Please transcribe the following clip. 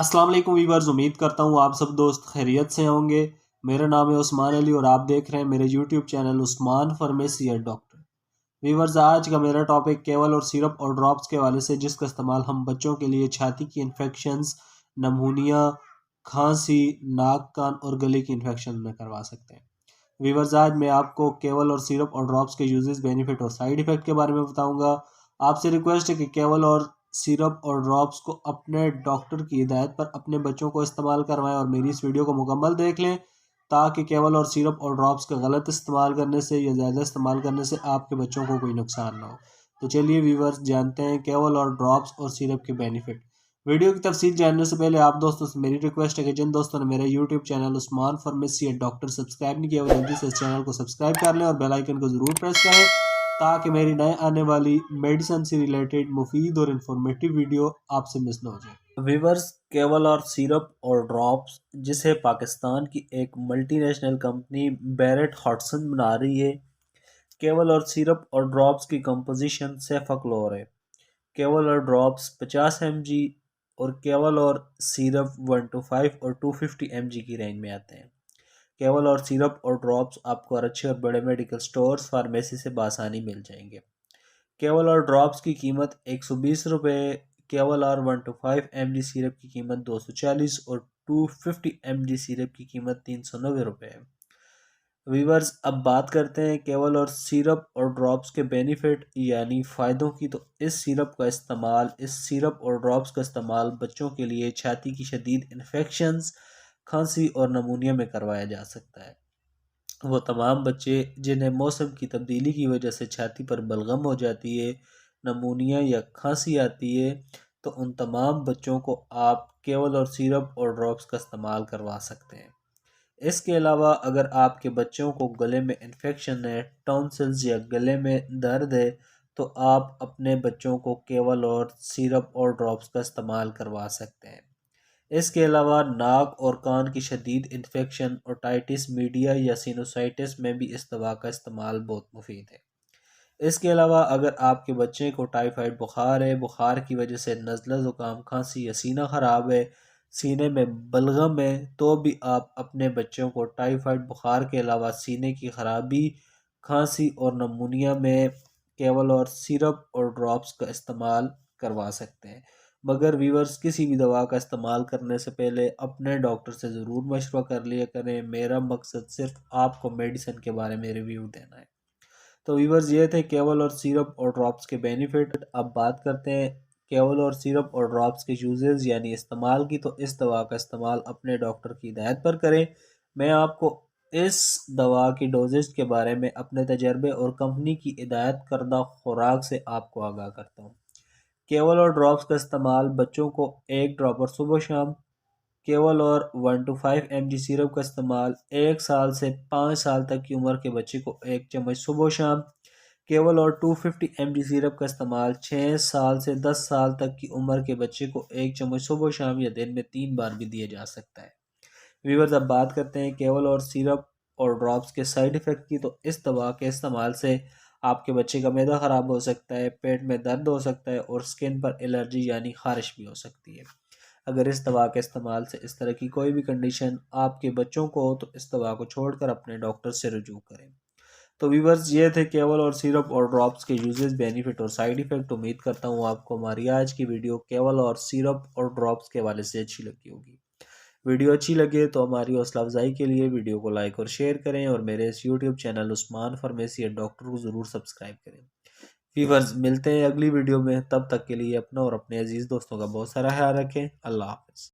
अस्सलाम वालेकुम वीवर्स, उम्मीद करता हूँ आप सब दोस्त खैरियत से होंगे। मेरा नाम है उस्मान अली और आप देख रहे हैं मेरे YouTube channel Usman pharmacy and doctor. Viewers, आज का मेरा टॉपिक केवल और सिरप और ड्रॉप्स के हवाले से, जिसका इस्तेमाल हम बच्चों के लिए छाती की इन्फेक्शंस, नमूनिया, खांसी, नाक कान और गले की इन्फेक्शन में करवा सकते हैं। वीवर्स, आज मैं आपको केवल और सिरप और ड्रॉप्स के यूजेस, बेनिफिट और साइड इफेक्ट के बारे में बताऊंगा। आपसे रिक्वेस्ट है कि केवल और सिरप और ड्रॉप्स को अपने डॉक्टर की हिदायत पर अपने बच्चों को इस्तेमाल करवाएं और मेरी इस वीडियो को मुकम्मल देख लें, ताकि केवल और सिरप और ड्रॉप्स का गलत इस्तेमाल करने से या ज़्यादा इस्तेमाल करने से आपके बच्चों को कोई नुकसान ना हो। तो चलिए वीवर्स, जानते हैं केवल और ड्रॉप्स और सिरप के बेनिफिट। वीडियो की तफसील जानने से पहले आप दोस्तों से मेरी रिक्वेस्ट है कि जिन दोस्तों ने मेरा YouTube channel Usman pharmacy and doctor subscribe नहीं किया, वो जल्दी से इस चैनल को सब्सक्राइब कर लें और बेल आइकन को ज़रूर प्रेस करें, ताकि मेरी नए आने वाली मेडिसिन से रिलेटेड मुफीद और इन्फॉर्मेटिव वीडियो आपसे मिस ना हो जाए। वीवर्स, केवल और सिरप और ड्रॉप्स, जिसे पाकिस्तान की एक मल्टीनेशनल कंपनी बैरेट हॉटसन बना रही है, केवल और सिरप और ड्रॉप्स की कंपोजिशन सेफाक्लोर है। केवल और ड्रॉप्स 50 mg और केवल और सिरप 125 और 250 mg की रेंज में आते हैं। केवल और सिरप और ड्रॉप्स आपको अच्छे और बड़े मेडिकल स्टोर्स, फार्मेसी से बासानी मिल जाएंगे। केवल और ड्रॉप्स की कीमत 120 रुपये, केवल और 125 mg सिरप की कीमत 240 और 250 mg सिरप की कीमत 390 रुपये है। वीवर्स, अब बात करते हैं केवल और सिरप और ड्रॉप्स के बेनिफिट यानी फ़ायदों की। तो इस सिरप और ड्रॉप्स का इस्तेमाल बच्चों के लिए छाती की शदीद इन्फेक्शंस, खांसी और नमूनिया में करवाया जा सकता है। वो तमाम बच्चे जिन्हें मौसम की तब्दीली की वजह से छाती पर बलगम हो जाती है, नमूनिया या खांसी आती है, तो उन तमाम बच्चों को आप केवल और सिरप और ड्रॉप्स का इस्तेमाल करवा सकते हैं। इसके अलावा अगर आपके बच्चों को गले में इन्फेक्शन है, टॉन्सिल्स या गले में दर्द है, तो आप अपने बच्चों को केवल और सिरप और ड्रॉप्स का इस्तेमाल करवा सकते हैं। इसके अलावा नाक और कान की शदीद इन्फेक्शन, ओटाइटिस मीडिया या सिनोसाइटिस में भी इस दवा का इस्तेमाल बहुत मुफीद है। इसके अलावा अगर आपके बच्चे को टाइफाइड बुखार है, बुखार की वजह से नज़ला, ज़ुकाम, खांसी या सीना ख़राब है, सीने में बलगम है, तो भी आप अपने बच्चों को टाइफाइड बुखार के अलावा सीने की खराबी, खांसी और नमूनिया में केवल और सिरप और ड्रॉप्स का इस्तेमाल करवा सकते हैं। मगर वीवर्स, किसी भी दवा का इस्तेमाल करने से पहले अपने डॉक्टर से ज़रूर मशवरा कर लिया करें। मेरा मकसद सिर्फ आपको मेडिसिन के बारे में रिव्यू देना है। तो वीवर्स, ये थे केवल और सिरप और ड्रॉप्स के बेनिफिट। अब बात करते हैं केवल और सिरप और ड्रॉप्स के यूजेस यानी इस्तेमाल की। तो इस दवा का इस्तेमाल अपने डॉक्टर की हिदायत पर करें। मैं आपको इस दवा की डोजेज के बारे में अपने तजर्बे और कंपनी की हिदायत करदा खुराक से आपको आगाह करता हूँ। केवल और ड्रॉप्स का इस्तेमाल बच्चों को 1 ड्रॉपर सुबह शाम, केवल और 1 to 5 mg सिरप का इस्तेमाल 1 साल से 5 साल तक की उम्र के बच्चे को 1 चम्मच सुबह शाम, केवल और 250 mg सिरप का इस्तेमाल 6 साल से 10 साल तक की उम्र के बच्चे को 1 चम्मच सुबह शाम या दिन में 3 बार भी दिया जा सकता है। व्यूवर्स, अब बात करते हैं केवल और सिरप और ड्रॉप्स के साइड इफ़ेक्ट की। तो इस दवा के इस्तेमाल से आपके बच्चे का मैदा ख़राब हो सकता है, पेट में दर्द हो सकता है और स्किन पर एलर्जी यानी खारिश भी हो सकती है। अगर इस दवा के इस्तेमाल से इस तरह की कोई भी कंडीशन आपके बच्चों को हो, तो इस दवा को छोड़कर अपने डॉक्टर से रुजू करें। तो व्यूवर्स, ये थे केवल और सिरप और ड्रॉप्स के यूजेस, बेनिफिट और साइड इफ़ेक्ट। उम्मीद करता हूँ आपको हमारी आज की वीडियो केवल और सिरप और ड्रॉप्स के हवाले से अच्छी लगी होगी। वीडियो अच्छी लगे तो हमारी हौसला अफजाई के लिए वीडियो को लाइक और शेयर करें और मेरे इस YouTube channel Usman pharmacy and doctor को ज़रूर सब्सक्राइब करें। व्यूवर्स, मिलते हैं अगली वीडियो में। तब तक के लिए अपना और अपने अजीज़ दोस्तों का बहुत सारा ख्याल रखें। अल्लाह हाफ़िज़।